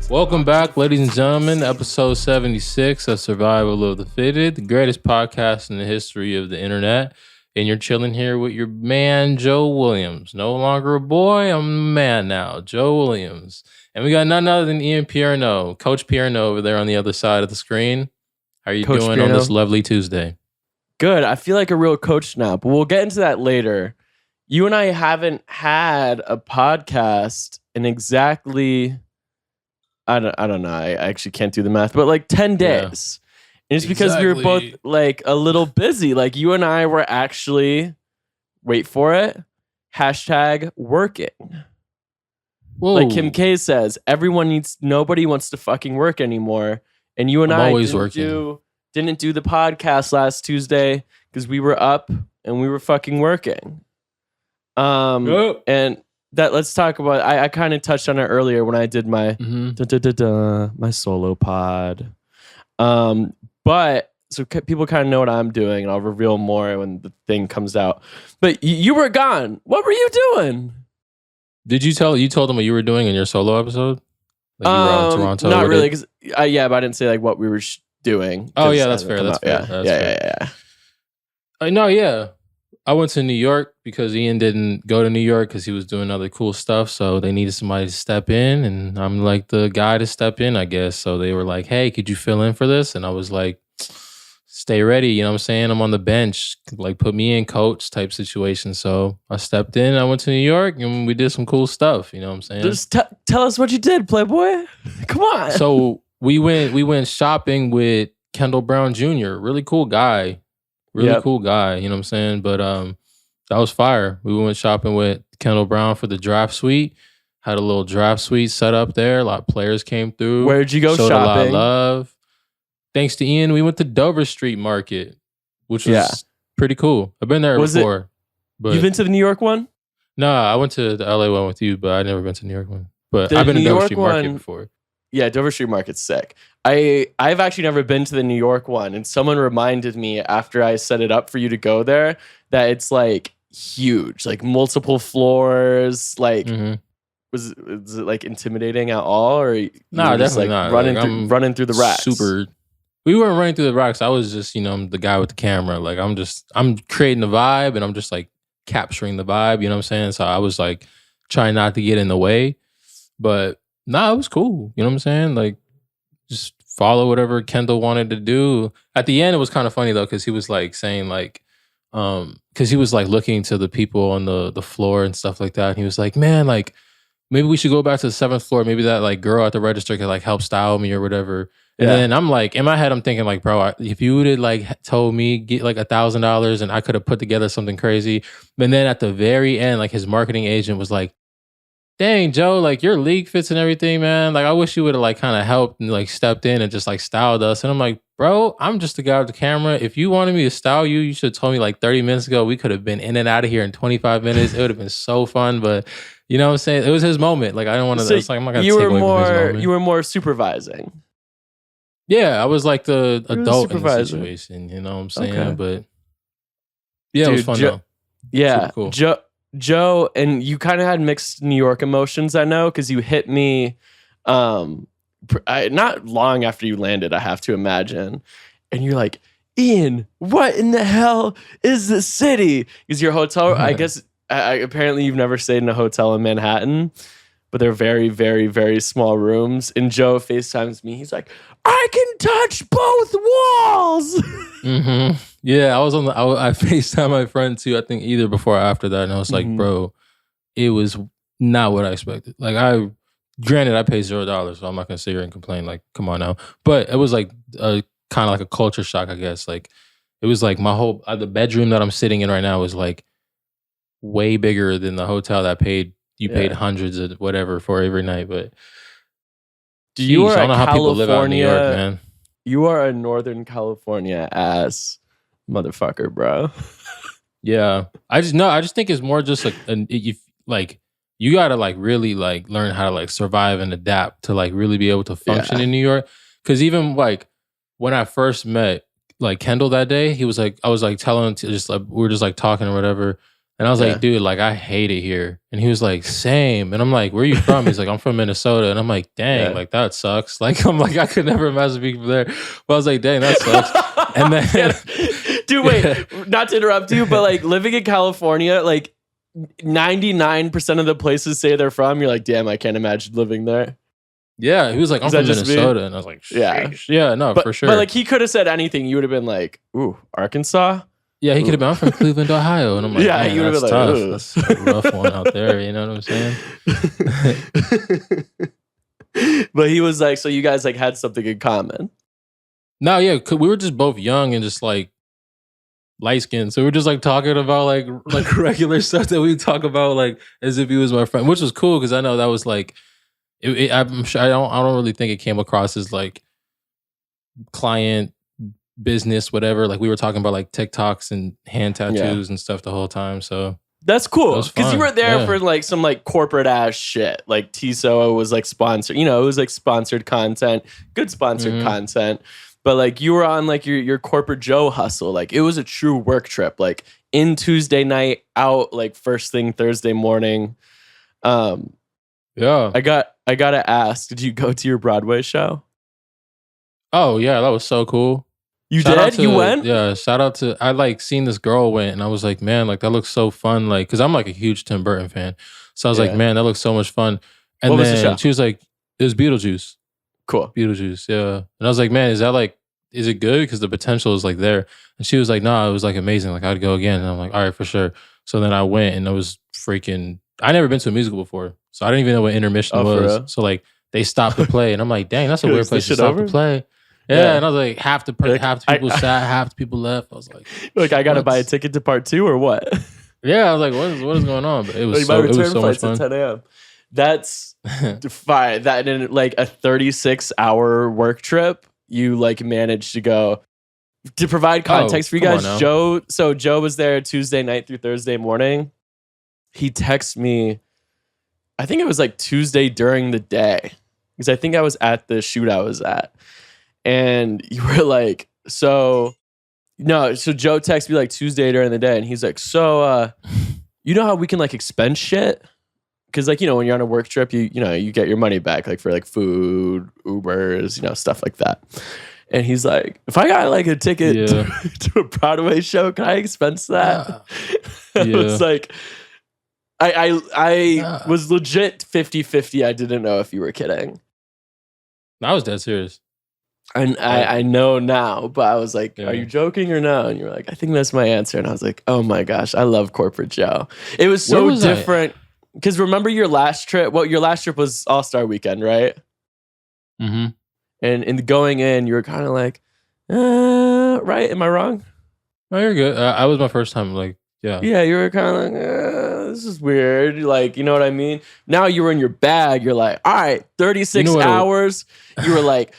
Welcome back, ladies and gentlemen. Episode 76 of Survival of the Fitted, the greatest podcast in the history of the internet. And you're chilling here with your man, Joe Williams. No longer a boy, I'm a man now, Joe Williams. And we got none other than Ian Pierno, Coach Pierno over there on the other side of the screen. How are you Coach doing Pierno? On this lovely Tuesday? Good. I feel like a real coach now, but we'll get into that later. You and I haven't had a podcast in exactly, I don't know. I actually can't do the math, but like 10 days. Yeah. And it's because we were both like a little busy. Like you and I were actually, wait for it, hashtag working. Whoa. Like Kim K says, nobody wants to fucking work anymore. And you and I didn't do the podcast last Tuesday because we were up and we were fucking working. And that let's talk about. I kind of touched on it earlier when I did my my solo pod. But so people kind of know what I'm doing, and I'll reveal more when the thing comes out. But you were gone. What were you doing? Did you told them what you were doing in your solo episode? Like you were out in Toronto. Not really, because but I didn't say like what we were doing. Oh yeah, that's fair. That's fair. Yeah. I went to New York because Ian didn't go to New York because he was doing other cool stuff. So they needed somebody to step in, and I'm like the guy to step in, I guess. So they were like, "Hey, could you fill in for this?" And I was like, "Stay ready." You know what I'm saying? I'm on the bench, like put me in, coach type situation. So I stepped in. I went to New York and we did some cool stuff. You know what I'm saying? Just tell us what you did, Playboy. Come on. So we went shopping with Thom Browne Jr. Really cool guy. Really cool guy, you know what I'm saying? But that was fire. We went shopping with Thom Browne for the draft suite. Had a little draft suite set up there. A lot of players came through. Where'd you go shopping? A lot of love. Thanks to Ian, we went to Dover Street Market, which was pretty cool. I've been there before. You've been to the New York one? No, I went to the LA one with you, but I've never been to the New York one. But I've been to Dover Street Market before. Yeah, Dover Street Market's sick. I've actually never been to the New York one, and someone reminded me after I set it up for you to go there that it's like huge, like multiple floors. Like, was it like intimidating at all, or no, definitely not. Running through the racks? We weren't running through the racks. I was just the guy with the camera. Like I'm creating the vibe, and I'm just like capturing the vibe. You know what I'm saying? So I was like trying not to get in the way, but. Nah, it was cool. You know what I'm saying? Like, just follow whatever Kendall wanted to do. At the end, it was kind of funny though, because he was like saying like, because he was like looking to the people on the floor and stuff like that. And he was like, man, like maybe we should go back to the 7th floor. Maybe that like girl at the register could like help style me or whatever. And then I'm like, in my head, I'm thinking like, bro, if you would have like told me get like $1,000 and I could have put together something crazy. But then at the very end, like his marketing agent was like, dang, Joe, like your LeagueFits and everything, man. Like I wish you would have like kind of helped and like stepped in and just like styled us. And I'm like, bro, I'm just the guy with the camera. If you wanted me to style you, you should have told me like 30 minutes ago. We could have been in and out of here in 25 minutes. It would have been so fun. But you know what I'm saying? It was his moment. Like I don't want to. So I'm not gonna take away from his moment. You were more supervising. Yeah, I was like the adult in the situation. You know what I'm saying? Okay. But yeah, it was fun though. Yeah, cool. Joe, and you kind of had mixed New York emotions, I know, because you hit me not long after you landed, I have to imagine. And you're like, Ian, what in the hell is this city? Because your hotel, I guess, apparently you've never stayed in a hotel in Manhattan, but they're very, very, very small rooms. And Joe FaceTimes me. He's like, I can touch both walls. Yeah, I FaceTime my friend too, I think either before or after that. And I was like, bro, it was not what I expected. Like granted, I paid $0, so I'm not going to sit here and complain. Like, come on now. But it was like kind of like a culture shock, I guess. Like, it was like my whole, the bedroom that I'm sitting in right now is like way bigger than the hotel that paid hundreds of whatever for every night. But I don't know how people live out in New York, man. You are a Northern California ass motherfucker, bro. Yeah, I just think it's more just like you gotta like really like learn how to like survive and adapt to like really be able to function in New York. Because even like when I first met like Kendall that day, he was like, I was like telling him to just like we were just like talking or whatever, And I was Yeah. like, dude, like I hate it here. And he was like, same. And I'm like, where are you from? He's like, I'm from Minnesota. And I'm like, dang, like that sucks. Like I'm like, I could never imagine being from there. But I was like, dang, that sucks. And then dude, wait, not to interrupt you, but like living in California, like 99% of the places say they're from, you're like, damn, I can't imagine living there. yeah, he was like, I'm from Minnesota. And I was like, yeah, no, for sure. But like he could have said anything. You would have been like, ooh, Arkansas? Yeah, he could have been. I'm from Cleveland, Ohio, and I'm like, Yeah, man, you would have that's been like, tough. That's a rough one out there. You know what I'm saying? But he was like, so you guys like had something in common. No, yeah, we were just both young and just like light skinned, so we were just like talking about like regular stuff that we talk about like as if he was my friend, which was cool because I know that was like, I'm sure I don't really think it came across as like client business, whatever. Like we were talking about like TikToks and hand tattoos and stuff the whole time. So that's cool because you were there for like some like corporate ass shit. Like TSO was like sponsored, you know, it was like sponsored content, good sponsored content. But like you were on like your corporate Joe hustle. Like it was a true work trip. Like in Tuesday night, out like first thing Thursday morning. Yeah, I gotta ask, did you go to your Broadway show? Oh yeah, that was so cool. You did? You went? Yeah, shout out to, I like seen this girl went and I was like, man, like that looks so fun. Like, cause I'm like a huge Tim Burton fan. So I was like, man, that looks so much fun. And what then was the show? she was like, it was Beetlejuice. Cool. Beetlejuice, yeah. And I was like, man, is it good? Cause the potential is like there. And she was like, no, it was like amazing. Like I'd go again. And I'm like, all right, for sure. So then I went and it was freaking, I never been to a musical before. So I didn't even know what intermission was. So like they stopped the play and I'm like, dang, that's a weird place to stop the play. Yeah, and I was like, half the people sat, half the people left. I was like, I gotta buy a ticket to part 2 or what? Yeah, I was like, what is going on? But it was it was so much fun. At 10 a.m. That's fine. That in like a 36-hour work trip, you like managed to go. To provide context for you guys, Joe was there Tuesday night through Thursday morning. He texted me, I think it was like Tuesday during the day, because I think I was at the shoot I was at. And you were like, so Joe texted me like Tuesday during the day, and he's like, you know how we can like expense shit? Because like, you know, when you're on a work trip, you get your money back like for like food, Ubers, you know, stuff like that. And he's like, if I got like a ticket to a Broadway show, can I expense that? I was like, I was legit 50-50. I didn't know if you were kidding. I was dead serious. And I know now, but I was like, are you joking or no? And you were like, I think that's my answer. And I was like, oh my gosh, I love Corporate Joe. It was so different. Because remember your last trip? Well, your last trip was All-Star Weekend, right? Mm-hmm. And in going in, you were kind of like, right? Am I wrong? No, you're good. I was my first time, like, yeah. Yeah, you were kind of like, this is weird. Like, you know what I mean? Now you were in your bag. You're like, all right, 36 hours. You were like,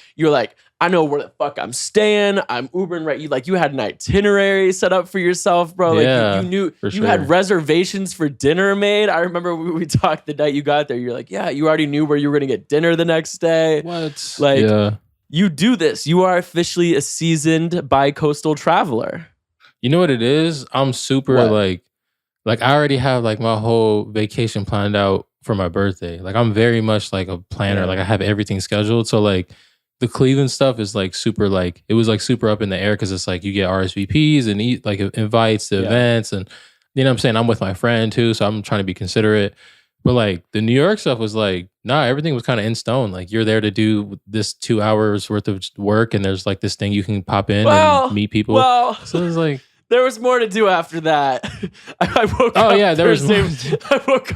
I know where the fuck I'm staying. I'm Ubering right. You had an itinerary set up for yourself, bro. Like you knew you had reservations for dinner made. I remember we talked the night you got there. You're like, yeah, you already knew where you were gonna get dinner the next day. What? Like, you do this. You are officially a seasoned bi-coastal traveler. You know what it is? I'm super like I already have like my whole vacation planned out for my birthday. Like I'm very much like a planner. Yeah. Like I have everything scheduled. So like the Cleveland stuff is like super like, it was like super up in the air because it's like you get RSVPs and like invites to events, and you know what I'm saying? I'm with my friend too, so I'm trying to be considerate. But like the New York stuff was like, nah, everything was kind of in stone. Like you're there to do this 2 hours worth of work, and there's like this thing you can pop in and meet people. So it's like, there was more to do after that. I woke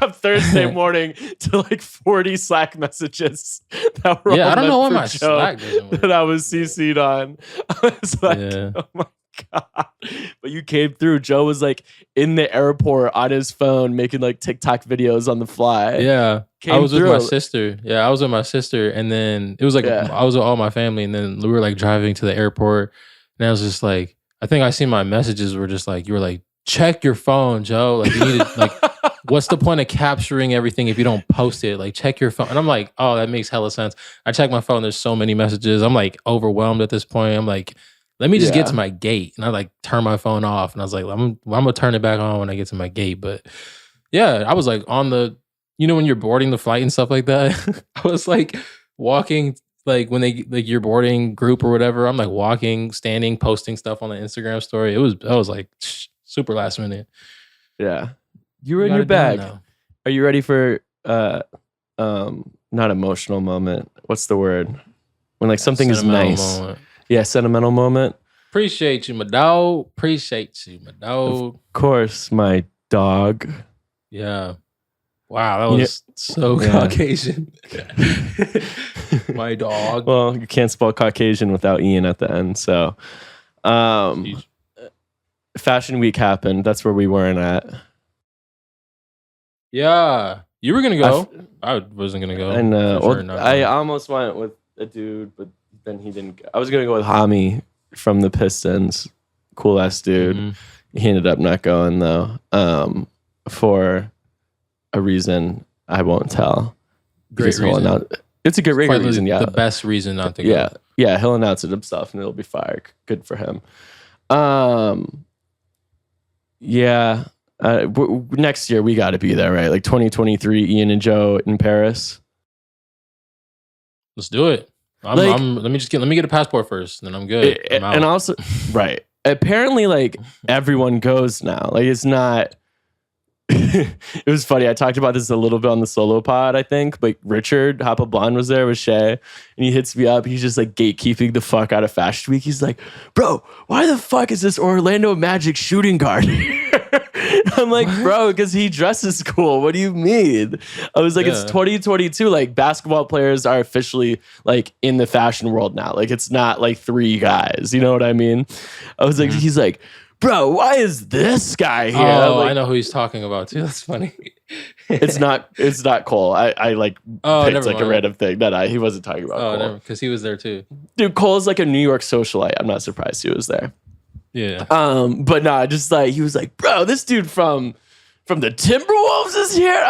up Thursday morning to like 40 Slack messages that were I don't know why my Slack doesn't work. That I was CC'd on. I was like, oh my God. But you came through. Joe was like in the airport on his phone making like TikTok videos on the fly. Yeah. I was with my sister. Yeah, I was with my sister. And then it was like, I was with all my family. And then we were like driving to the airport. And I was just like, I think I seen my messages were just like, you were like, check your phone, Joe. Like you need to, like, what's the point of capturing everything if you don't post it? Like check your phone. And I'm like, oh, that makes hella sense. I check my phone. There's so many messages. I'm like overwhelmed at this point. I'm like, let me just get to my gate. And I like turn my phone off. And I was like, I'm gonna turn it back on when I get to my gate. But yeah, I was like on the, when you're boarding the flight and stuff like that, I was like walking, like when they like your boarding group or whatever, I'm like walking, standing, posting stuff on the Instagram story. I was like super last minute. Yeah. You were in your bag. Are you ready for not emotional moment? What's the word? When like something is nice. Moment. Yeah, sentimental moment. Appreciate you, my dog. Appreciate you, my dog. Of course, my dog. Yeah. Wow, that was so Caucasian. My dog. Well, you can't spell Caucasian without Ian at the end. So, Fashion Week happened. That's where we weren't at. Yeah. You were going to go. I wasn't going to go. I know. Well, I almost went with a dude, but then he didn't go. I was going to go with Hami from the Pistons. Cool ass dude. Mm-hmm. He ended up not going though. For a reason I won't tell. Great reason. It's a good reason. Yeah. The best reason not to go. Yeah. He'll announce it himself and it'll be fire. Good for him. Yeah. Next year we got to be there, right? Like 2023, Ian and Joe in Paris. Let's do it. Let me get a passport first, and then I'm good. I'm out. And also, right? Apparently, like everyone goes now. Like it's not. It was funny. I talked about this a little bit on the solo pod, I think. But Richard Hopablon was there with Shay, and he hits me up. He's just like gatekeeping the fuck out of Fashion Week. He's like, "Bro, why the fuck is this Orlando Magic shooting guard?" I'm like, bro, because he dresses cool. What do you mean? I was like, It's 2022. Like basketball players are officially like in the fashion world now. Like it's not like 3 guys. You know what I mean? I was like, he's like, bro, why is this guy here? Oh, like, I know who he's talking about too. That's funny. It's not Cole. I like picked like a random thing that he wasn't talking about. Oh, because he was there too. Dude, Cole's like a New York socialite. I'm not surprised he was there. Yeah. But no, just like he was like, bro, this dude from the Timberwolves is here.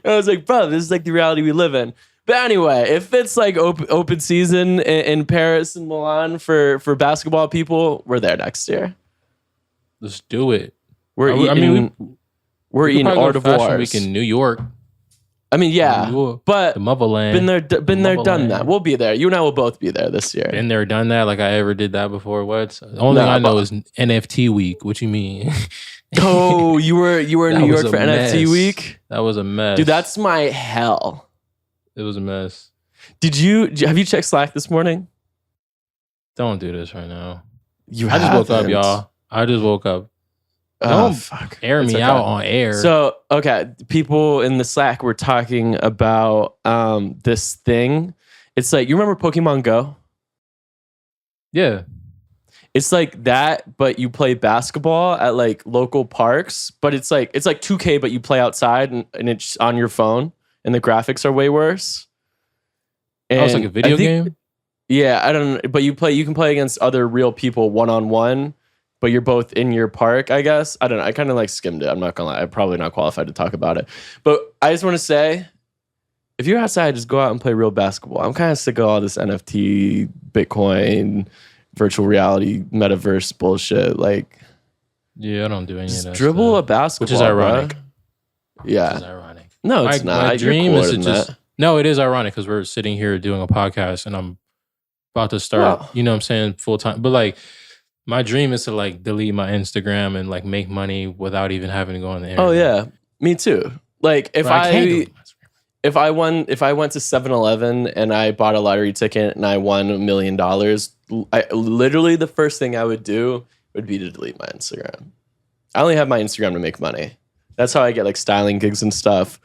I was like, bro, this is like the reality we live in. But anyway, if it's like open season in Paris and Milan for basketball people, we're there next year. Let's do it. We're eating Art of Fashion Week in New York. I mean, yeah, but the motherland. Been there, done that. We'll be there. You and I will both be there this year. Been there, done that. Like I ever did that before. What? The only thing I know is NFT week. What you mean? Oh, you were in New York for NFT week? That was a mess, dude. That's my hell. It was a mess. Have you checked Slack this morning? Don't do this right now. I just woke up, y'all. I just woke up. Don't air me out on air. So, okay, people in the Slack were talking about this thing. It's like, you remember Pokemon Go? Yeah. It's like that, but you play basketball at like local parks, but it's like 2K, but you play outside and it's on your phone and the graphics are way worse. And it's like a video game? Yeah, I don't know, but you can play against other real people one-on-one. But you're both in your park, I guess. I don't know. I kind of like skimmed it. I'm not going to lie. I'm probably not qualified to talk about it. But I just want to say, if you're outside, just go out and play real basketball. I'm kind of sick of all this NFT, Bitcoin, virtual reality, metaverse bullshit. Like, yeah, I don't do any of that. Dribble a basketball. Which is ironic. Bro. Yeah. Which is ironic. No, it's not. My dream is to just... No, it is ironic because we're sitting here doing a podcast and I'm about to start, you know what I'm saying, full time. But like... My dream is to like delete my Instagram and like make money without even having to go on the internet. Oh yeah, me too. Like if I went to 7-Eleven and I bought a lottery ticket and I won $1 million, literally the first thing I would do would be to delete my Instagram. I only have my Instagram to make money. That's how I get like styling gigs and stuff.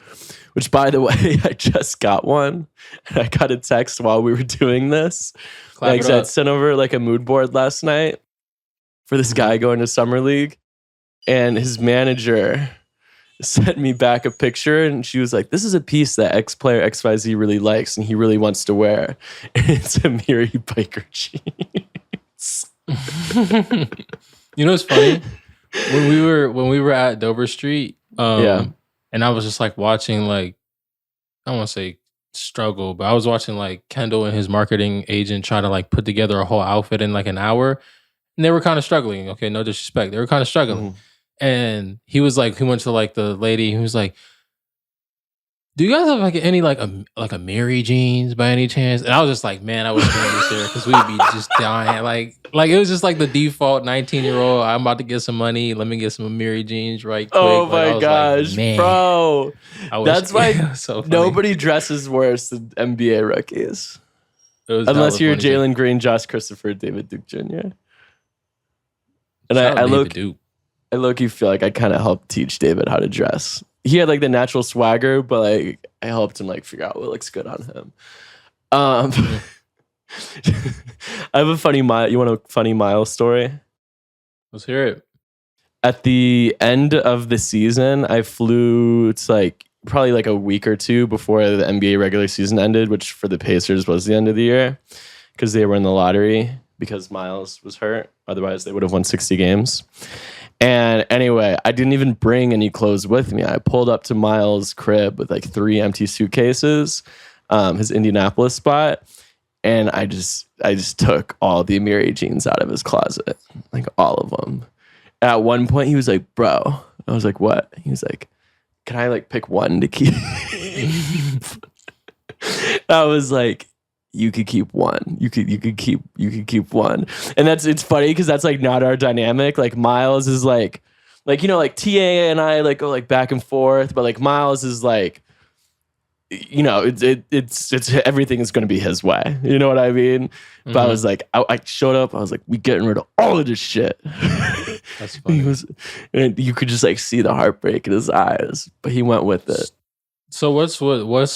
Which, by the way, I just got one. And I got a text while we were doing this. Like I sent over like a mood board last night for this guy going to Summer League. And his manager sent me back a picture and she was like, this is a piece that X player XYZ really likes and he really wants to wear. And it's a Miri biker jeans. You know what's funny? When we were at Dover Street, and I was just like watching like, I don't want to say struggle. But I was watching like Kendall and his marketing agent try to like put together a whole outfit in like an hour, and they were kind of struggling. Okay, no disrespect, they were kind of struggling. And he was like, he went to like the lady. He was like, "Do you guys have like any like a Mary jeans by any chance?" And I was just like, "Man, I was doing this here because we'd be just dying." Like it was just like the default 19-year-old. I'm about to get some money. Let me get some Mary jeans right quick. Oh Like, my gosh, like, bro! That's why so nobody dresses worse than NBA rookies, unless you're Jalen Green, Josh Christopher, David Duke Jr. And I low-key feel like I kind of helped teach David how to dress. He had like the natural swagger, but like I helped him like figure out what looks good on him. I have a funny You want a funny Miles story? Let's hear it. At the end of the season, I flew. It's like probably like a week or two before the NBA regular season ended, which for the Pacers was the end of the year because they were in the lottery because Miles was hurt. Otherwise, they would have won 60 games. And anyway, I didn't even bring any clothes with me. I pulled up to Miles' crib with like 3 empty suitcases, his Indianapolis spot, and I just took all the Amiri jeans out of his closet, like all of them. At one point, he was like, "Bro," I was like, "What?" He was like, "Can I like pick one to keep?" I was like, "You could keep one. You could keep one." And it's funny because that's like not our dynamic. Like Miles is like you know, like TA and I like go like back and forth, but like Miles is like, you know, it's everything is going to be his way. You know what I mean? But I was like, I showed up. I was like, we getting rid of all of this shit. That's funny. And you could just like see the heartbreak in his eyes, but he went with it. So what's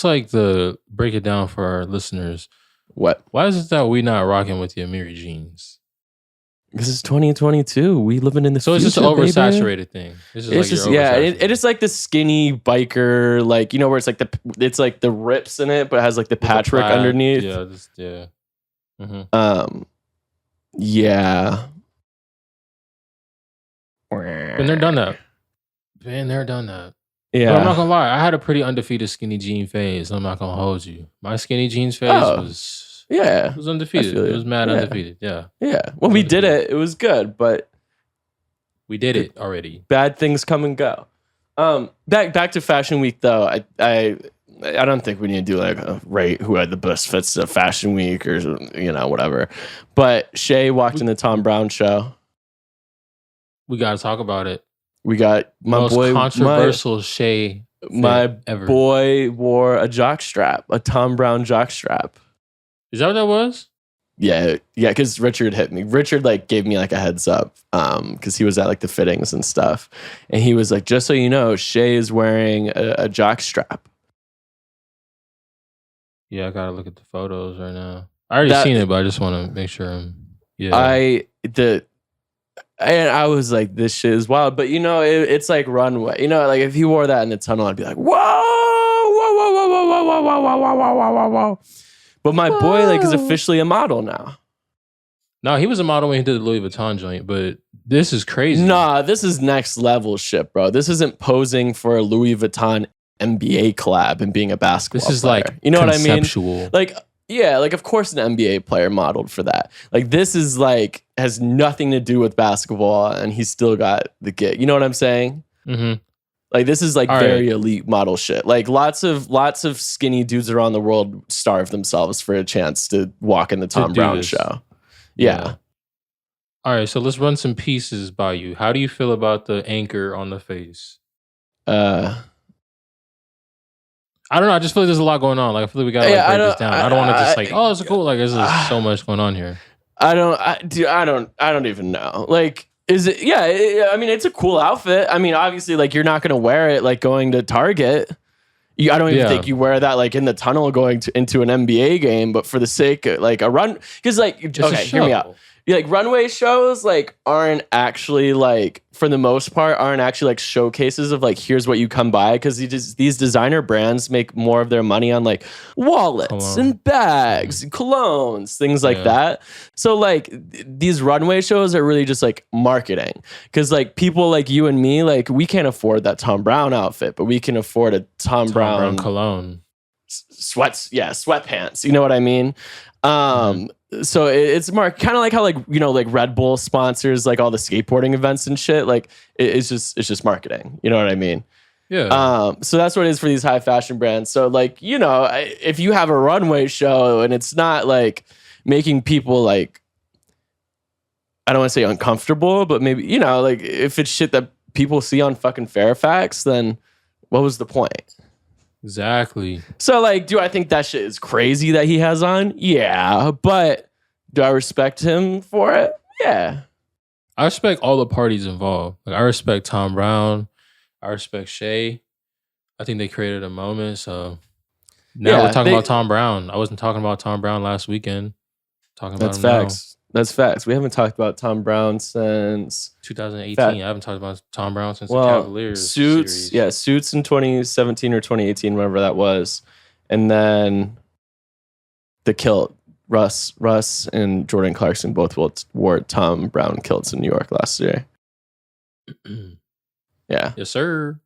like the break it down for our listeners? What? Why is it that we not rocking with the Amiri jeans? Because it's 2022. We living in the future. So it's just an oversaturated thing. It's just it is like the skinny biker, like you know where it's like the rips in it, but it has like the patchwork underneath. Yeah. Yeah. Been there, done that. Yeah. But I'm not gonna lie, I had a pretty undefeated skinny jean phase. I'm not gonna hold you. My skinny jeans phase was undefeated. It was mad undefeated. Yeah. Yeah. When we did it, it was good, but we did it already. Bad things come and go. Back to Fashion Week though. I don't think we need to do like a rate who had the best fits at Fashion Week or you know whatever. But Shay walked in the Thom Browne show. We gotta talk about it. We got my most boy, controversial Shay. My ever. Boy wore a jockstrap, a Thom Browne jockstrap. Is that what that was? Yeah. Because Richard hit me. Richard like gave me like a heads up, because he was at like the fittings and stuff, and he was like, "Just so you know, Shay is wearing a jockstrap." Yeah, I gotta look at the photos right now. I already seen it, but I just want to make sure. I was like, this shit is wild. But, you know, it's like runway. You know, like if he wore that in the tunnel, I'd be like, whoa, whoa, whoa, whoa, whoa, whoa, whoa, whoa, whoa, whoa, whoa, whoa, whoa. But my boy, like, is officially a model now. No, he was a model when he did the Louis Vuitton joint, but this is crazy. Nah, this is next level shit, bro. This isn't posing for a Louis Vuitton NBA collab and being a basketball player. Like, you know conceptual. What I mean? Like, yeah, like of course an NBA player modeled for that. Like this is like has nothing to do with basketball, and he still got the gig. You know what I'm saying? Mm-hmm. Like this is like very elite model shit. Like lots of skinny dudes around the world starve themselves for a chance to walk in the Thom Browne show. Yeah. All right, so let's run some pieces by you. How do you feel about the anchor on the face? I don't know. I just feel like there's a lot going on. Like I feel like we gotta break this down. I don't want to just like, oh, it's cool. Like there's so much going on here. I don't even know. Like, is it? Yeah. I mean, it's a cool outfit. I mean, obviously, like you're not gonna wear it like going to Target. I don't even think you wear that like in the tunnel going into an NBA game. But for the sake of like a run, because like hear me out. Yeah, like runway shows like aren't actually like for the most part aren't actually like showcases of like here's what you come by, because these designer brands make more of their money on like wallets and bags and colognes, things like that. So like these runway shows are really just like marketing, because like people like you and me, like we can't afford that Thom Browne outfit, but we can afford a Thom Browne cologne. sweatpants. You know what I mean? So it's more kind of like how like like Red Bull sponsors like all the skateboarding events and shit. Like it's just marketing. You know what I mean? Yeah. So that's what it is for these high fashion brands. So like if you have a runway show and it's not like making people like, I don't want to say uncomfortable, but maybe like if it's shit that people see on fucking Fairfax, then what was the point? Exactly. So like, do I think that shit is crazy that he has on? Yeah. But do I respect him for it? Yeah. I respect all the parties involved. Like I respect Thom Browne. I respect Shay. I think they created a moment. So now we're talking about Thom Browne. I wasn't talking about Thom Browne last weekend. Talking about him facts. That's facts. We haven't talked about Thom Browne since 2018. I haven't talked about Thom Browne since the Cavaliers Suits. series. Yeah, Suits in 2017 or 2018, whatever that was. And then the kilt. Russ and Jordan Clarkson both wore Thom Browne kilts in New York last year. Yeah. Yes, sir.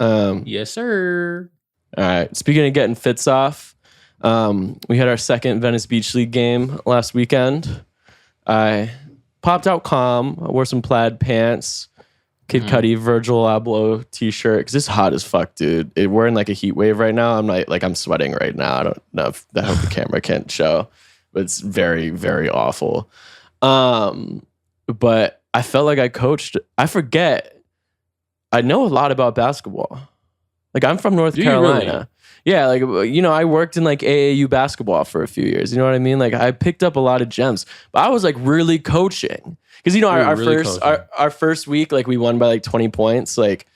Yes, sir. All right. Speaking of getting fits off, we had our second Venice Beach League game last weekend. I popped out calm. I wore some plaid pants, Kid Cudi Virgil Abloh t-shirt because it's hot as fuck, dude. We're in like a heat wave right now. I'm sweating right now. I don't know if I hope the camera can't show, but it's very, very awful. But I felt like I coached. I forget. I know a lot about basketball. Like I'm from North Carolina. Really? Yeah, like I worked in like AAU basketball for a few years. You know what I mean? Like I picked up a lot of gems, but I was like really coaching because our first week, like we won by like 20 points. Like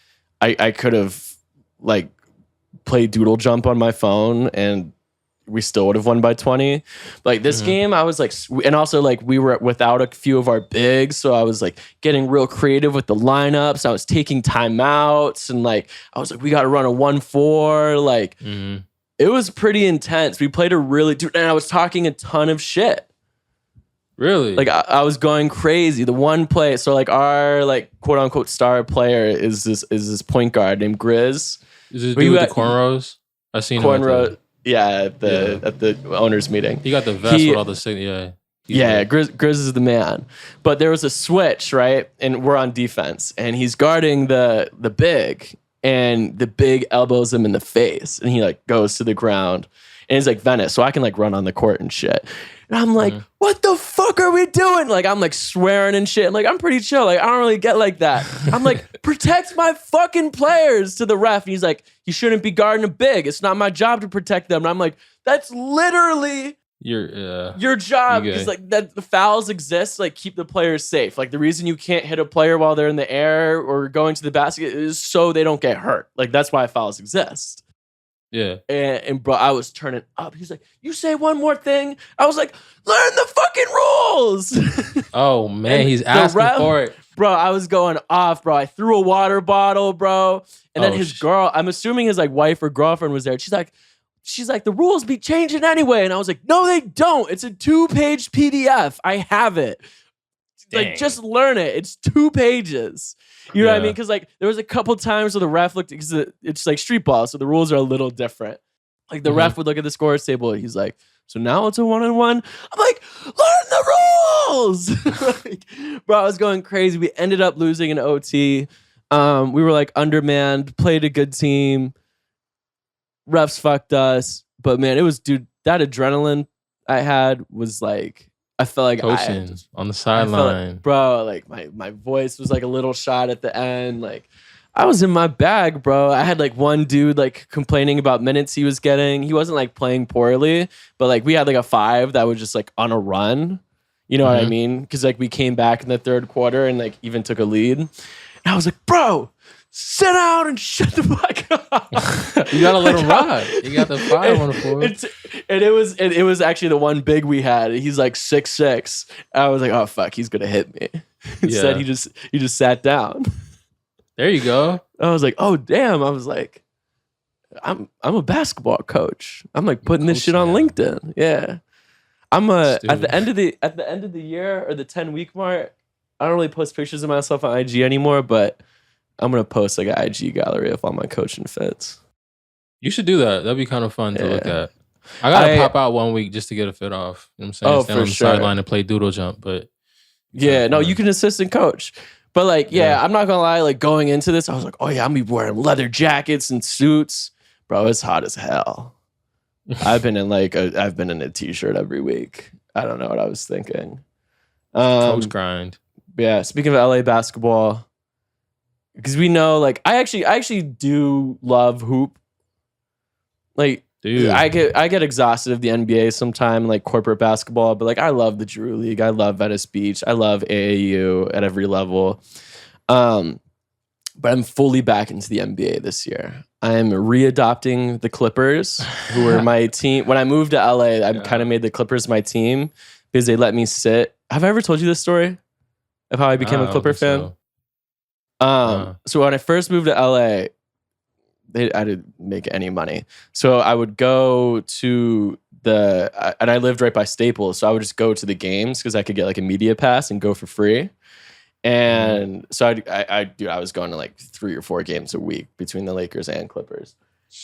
I could have like played doodle jump on my phone and we still would have won by 20. Like this game, I was like, and also like we were without a few of our bigs. So I was like getting real creative with the lineups. I was taking timeouts and like, I was like, we got to run a 1-4. Like it was pretty intense. We played and I was talking a ton of shit. Really? Like I was going crazy. The one play, so like our like quote unquote star player is this point guard named Grizz. Is this dude with the cornrows? I seen him. Yeah, at the owners meeting. He got the vest with all the Grizz is the man. But there was a switch, right? And we're on defense. And he's guarding the big. And the big elbows him in the face. And he like goes to the ground. And he's like, Venice, so I can like run on the court and shit. And I'm like, what the fuck are we doing? Like, I'm like swearing and shit. And like, I'm pretty chill. Like, I don't really get like that. I'm like, protect my fucking players to the ref. And he's like, you shouldn't be guarding a big. It's not my job to protect them. And I'm like, that's literally your job. Because like that the fouls exist, like keep the players safe. Like the reason you can't hit a player while they're in the air or going to the basket is so they don't get hurt. Like that's why fouls exist. Yeah. And bro, I was turning up. He's like, you say one more thing. I was like, learn the fucking rules. Oh man, he's asking for it. Bro, I was going off, bro. I threw a water bottle, bro. And then his girl, I'm assuming his like wife or girlfriend was there. She's like, the rules be changing anyway. And I was like, no, they don't. It's a 2-page PDF. I have it. Dang. Like, just learn it. It's 2 pages. You know what I mean? Because like there was a couple times where the ref looked, because it's like street ball, so the rules are a little different. Like the ref would look at the scores table and he's like, so now it's a 1-on-1. I'm like, learn the rules. Like, bro, I was going crazy. We ended up losing in OT. We were like undermanned, played a good team. Refs fucked us. But man, it was, dude, that adrenaline I had was like, I felt like coaching on the sideline. Like, bro, like my voice was like a little shot at the end. Like I was in my bag, bro. I had like one dude like complaining about minutes he was getting. He wasn't like playing poorly, but like we had like a 5 that was just like on a run. You know what I mean? Because like we came back in the third quarter and like even took a lead. And I was like, bro, sit down and shut the fuck up. You gotta let him ride. You got the 5 on the floor. And it was actually the one big we had. He's like 6'6". I was like, oh fuck, he's gonna hit me. Instead, he just sat down. There you go. I was like, oh damn. I was like, I'm a basketball coach. I'm like putting this shit on LinkedIn. Yeah. At the end of the year or the 10-week mark, I don't really post pictures of myself on IG anymore, but I'm gonna post like an IG gallery of all my coaching fits. You should do that. That'd be kind of fun to look at. I gotta pop out one week just to get a fit off. You know what I'm saying? Oh, Stand on the sideline and play doodle jump, but no, you can assistant coach. But like, I'm not gonna lie, like going into this, I was like, oh yeah, I'm gonna be wearing leather jackets and suits. Bro, it's hot as hell. I've been in a t-shirt every week. I don't know what I was thinking. Coach grind. Yeah, speaking of LA basketball, because we know, like, I actually do love hoop. Like, dude, I get exhausted of the NBA sometime, like corporate basketball, but like I love the Drew League. I love Venice Beach. I love AAU at every level. But I'm fully back into the NBA this year. I am readopting the Clippers, who were my team. When I moved to LA, I kind of made the Clippers my team because they let me sit. Have I ever told you this story of how I became a Clipper fan? So when I first moved to LA, I didn't make any money. So I would go to and I lived right by Staples. So I would just go to the games because I could get like a media pass and go for free. And so I was going to like 3 or 4 games a week between the Lakers and Clippers.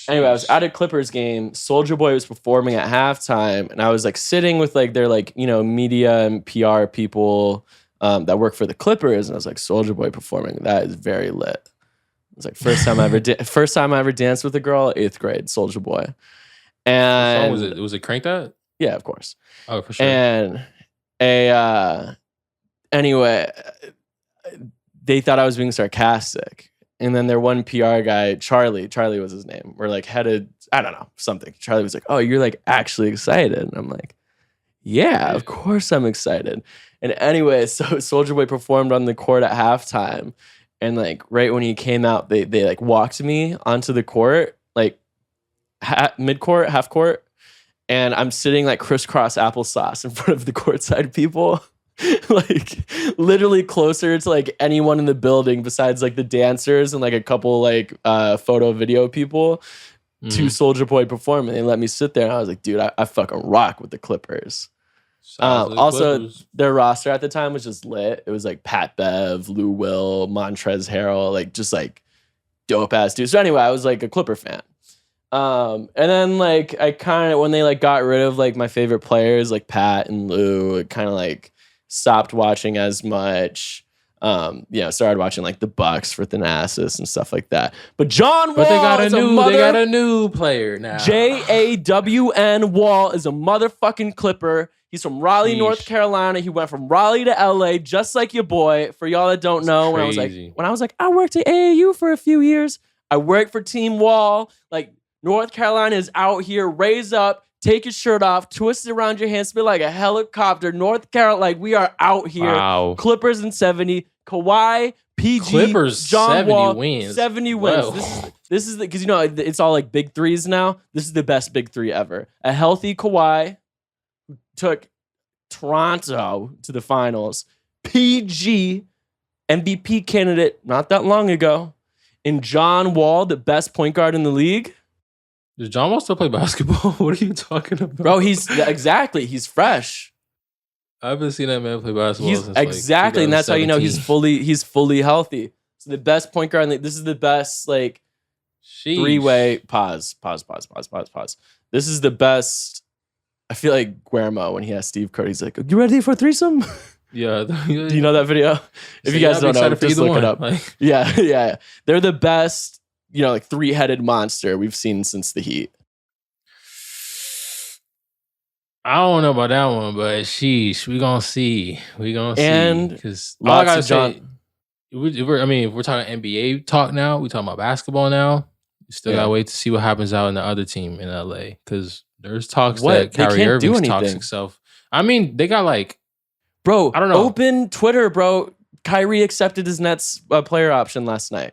Anyway, I was at a Clippers game. Soulja Boy was performing at halftime, and I was like sitting with like their like, you know, media and PR people that work for the Clippers, and I was like, Soulja Boy performing, that is very lit. It was like first time I ever danced with a girl, 8th grade, Soulja Boy. And what song was it Crank That? Yeah, of course. Oh, for sure. And anyway, they thought I was being sarcastic. And then their one PR guy, Charlie was his name, we're like headed, I don't know, something. Charlie was like, oh, you're like actually excited. And I'm like, yeah, of course I'm excited. And anyway, so Soulja Boy performed on the court at halftime. And like right when he came out, they like walked me onto the court, like mid-court, half court. And I'm sitting like crisscross applesauce in front of the courtside people. Like literally closer to like anyone in the building besides like the dancers and like a couple like photo video people to Soulja Boy perform, and they let me sit there, and I was like, dude, I fucking rock with the Clippers. Also Clippers. Their roster at the time was just lit. It was like Pat Bev, Lou Will, Montrezl Harrell, like just like dope ass dudes. So anyway, I was like a Clipper fan. And then like I kind of, when they like got rid of like my favorite players like Pat and Lou, it kind of like stopped watching as much. Started watching like the Bucks for Thanasis and stuff like that. But John Wall, they got a new player now. JAWN Wall is a motherfucking Clipper. He's from Raleigh, North Carolina. He went from Raleigh to LA, just like your boy. For y'all that don't know, when I was like, I worked at AAU for a few years. I worked for Team Wall. Like North Carolina is out here, raise up, take your shirt off, twist it around your hand, spin like a helicopter. North Carolina, like we are out here. Wow. Clippers in 70. Kawhi, PG, Clippers, John 70 Wall, wins. 70 wins. This is because you know it's all like big threes now. This is the best big three ever. A healthy Kawhi took Toronto to the finals. PG, MVP candidate not that long ago, and John Wall, the best point guard in the league. Does John Wall still play basketball? What are you talking about? Bro, he's fresh. I haven't seen that man play basketball since exactly, and that's how you know he's fully healthy. So the best point guard, this is the best like three-way pause. This is the best. I feel like Guillermo when he has Steve Kerr, he's like, "You ready for a threesome?" Yeah. Do you know that video? If you guys don't know, just look it up. Like, yeah. They're the best, like 3-headed monster we've seen since the Heat. I don't know about that one, but sheesh, we gonna see. And because all I gotta say, if we're talking NBA talk now, we talking about basketball now. You still gotta wait to see what happens out in the other team in LA, because there's talks that Kyrie Irving's toxic self. I mean, they got like, bro, I don't know. Open Twitter, bro. Kyrie accepted his Nets player option last night.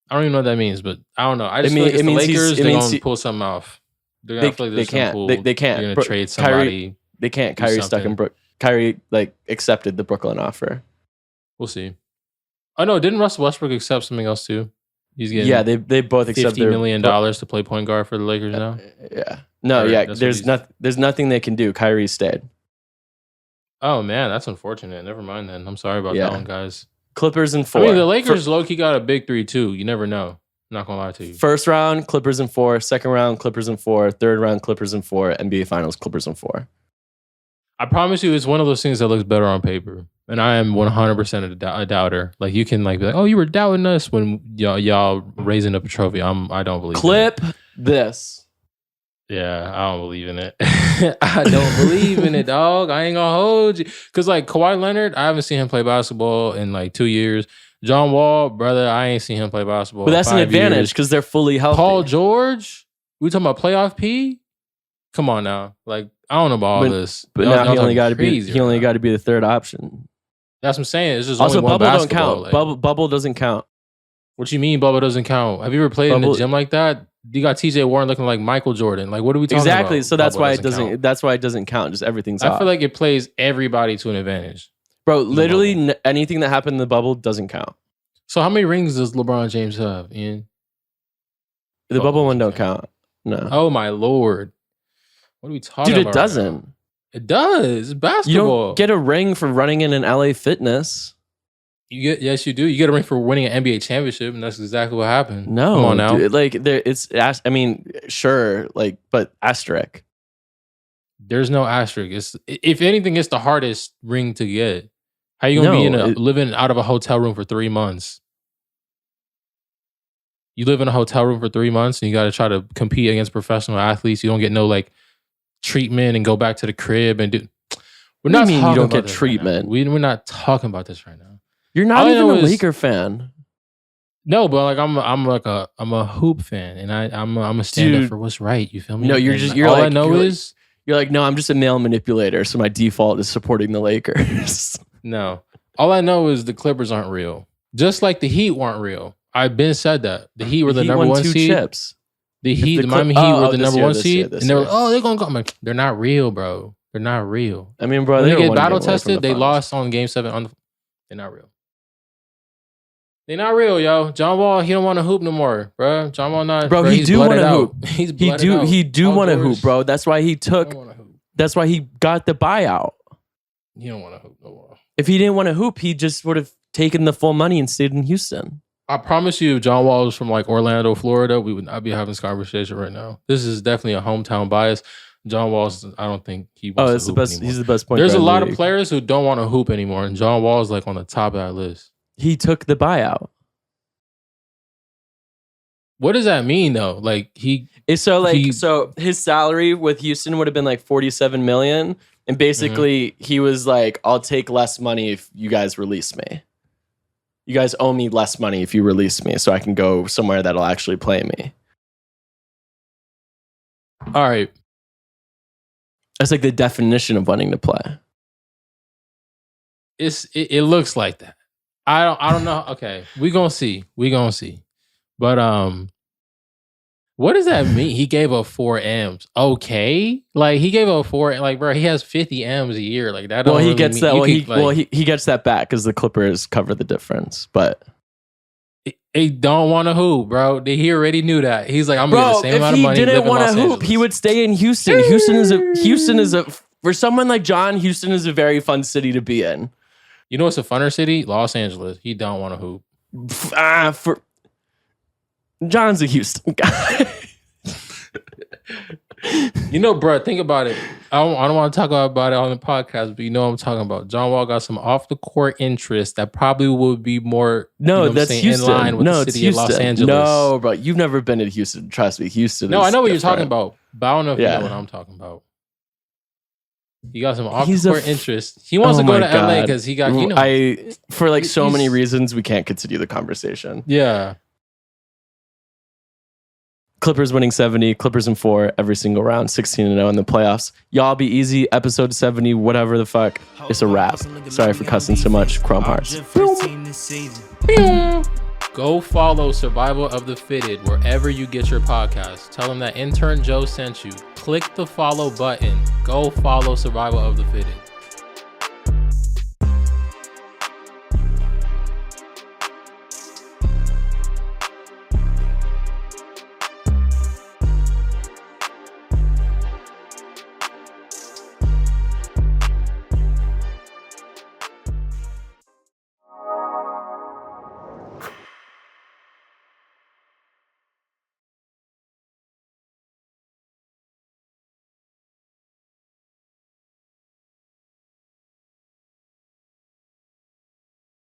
I don't even know what that means, but I don't know. I just feel like it's the Lakers. They're gonna pull something off. They can't. They can't. They're gonna trade somebody. They can't. Kyrie stuck in Kyrie accepted the Brooklyn offer. We'll see. Oh no, didn't Russell Westbrook accept something else too? He's getting they both accept $50 million to play point guard for the Lakers now. Yeah. No. There's nothing they can do. Kyrie stayed. Oh man, that's unfortunate. Never mind then. I'm sorry about that one, guys. Clippers in 4. I mean, the Lakers low-key got a big 3 too. You never know. Not gonna lie to you. First round, Clippers in 4. Second round, Clippers in 4. Third round, Clippers in 4. NBA Finals, Clippers in 4. I promise you, it's one of those things that looks better on paper. And I am 100% a doubter. Like, you can like be like, oh, you were doubting us when y'all raising up a trophy. I don't believe Clip this. Yeah, I don't believe in it. I don't believe in it, dog. I ain't gonna hold you. Because like Kawhi Leonard, I haven't seen him play basketball in like 2 years. John Wall, brother, I ain't seen him play basketball. But that's an advantage because they're fully healthy. Paul George, we talking about playoff P? Come on now. Like, I don't know about all this. But now he only got to be the third option. That's what I'm saying. It's just also only one bubble don't basketball. count. Like, Bubble doesn't count. what you mean bubble doesn't count? Have you ever played in the gym like that? You got TJ Warren looking like Michael Jordan. Like, what are we talking about? Exactly. So that's Bubble why it doesn't. count. That's why it doesn't count. Just everything's I off. feel like it plays everybody to an advantage. Bro, literally anything that happened in the bubble doesn't count. So how many rings does LeBron James have, Ian? The bubble one don't count. No. Oh my Lord. What are we talking about? Dude, it doesn't. Right, it does. It's basketball. You don't get a ring for running in an LA Fitness. Yes, you do. You get a ring for winning an NBA championship, and that's exactly what happened. No, come on now. Dude, like I mean, sure, like, but asterisk. There's no asterisk. If anything, it's the hardest ring to get. How you gonna be living out of a hotel room for 3 months? You live in a hotel room for 3 months, and you got to try to compete against professional athletes. You don't get no like treatment and go back to the crib and do. We're not talking you don't about get treatment. Right, we're not talking about this right now. You're not even a Laker fan. No, but like I'm a hoop fan, and I'm a stand up for what's right. You feel me? No, you're all like, I know is you're like, no, I'm just a male manipulator, so my default is supporting the Lakers. No, all I know is the Clippers aren't real. Just like the Heat weren't real. I've been said that the Heat were the number one seed. Chips. The Heat, the Miami Heat were the number one seed, and they were they're gonna go. I'm like, they're not real, bro. They're not real. I mean, bro, when they get battle tested, they lost on Game 7. They're not real. They're not real, yo. John Wall, he don't want to hoop no more, bro. John Wall not. Bro, he do want to hoop. He do want to hoop, bro. That's why he took. That's why he got the buyout. He don't want to hoop no more. If he didn't want to hoop, he just would have taken the full money and stayed in Houston. I promise you, if John Wall was from like Orlando, Florida, we would not be having this conversation right now. This is definitely a hometown bias. John Wall's, I don't think he wants to hoop anymore. He's the best point. There's a lot of players who don't want to hoop anymore, and John Wall's like on the top of that list. He took the buyout. What does that mean though? Like so his salary with Houston would have been like $47 million, and basically he was like, "I'll take less money if you guys release me. You guys owe me less money if you release me, so I can go somewhere that'll actually play me." All right, that's like the definition of wanting to play. It looks like that. I don't know. Okay, we gonna see. But what does that mean? He gave up 4 M's. Okay, like he gave up 4. Like, bro, he has 50 M's a year. Like that. Well, he gets that. He gets that back because the Clippers cover the difference. But he don't want to hoop, bro. He already knew that. He's like, I'm gonna get the same amount of money. If he didn't want to hoop, he would stay in Houston. Houston is a for someone like John. Houston is a very fun city to be in. You know what's a funner city? Los Angeles. He don't want to hoop. John's a Houston guy. You know, bro, think about it. I don't want to talk about it on the podcast, but you know what I'm talking about. John Wall got some off the court interest that probably would be more that's Houston. In line with the city of Los Angeles. No, bro, you've never been to Houston. Trust me, Houston. No, I know what you're talking about, but I don't know if you know what I'm talking about. He got some off the court interest. He wants to go to LA because he got for like so many reasons we can't continue the conversation. Yeah. Clippers winning 70, Clippers in 4 every single round, 16-0 in the playoffs. Y'all be easy. Episode 70, whatever the fuck. It's a wrap. Sorry for cussing so much. Chrome Hearts. Go follow Survival of the Fitted wherever you get your podcasts. Tell them that intern Joe sent you. Click the follow button. Go follow Survival of the Fitted.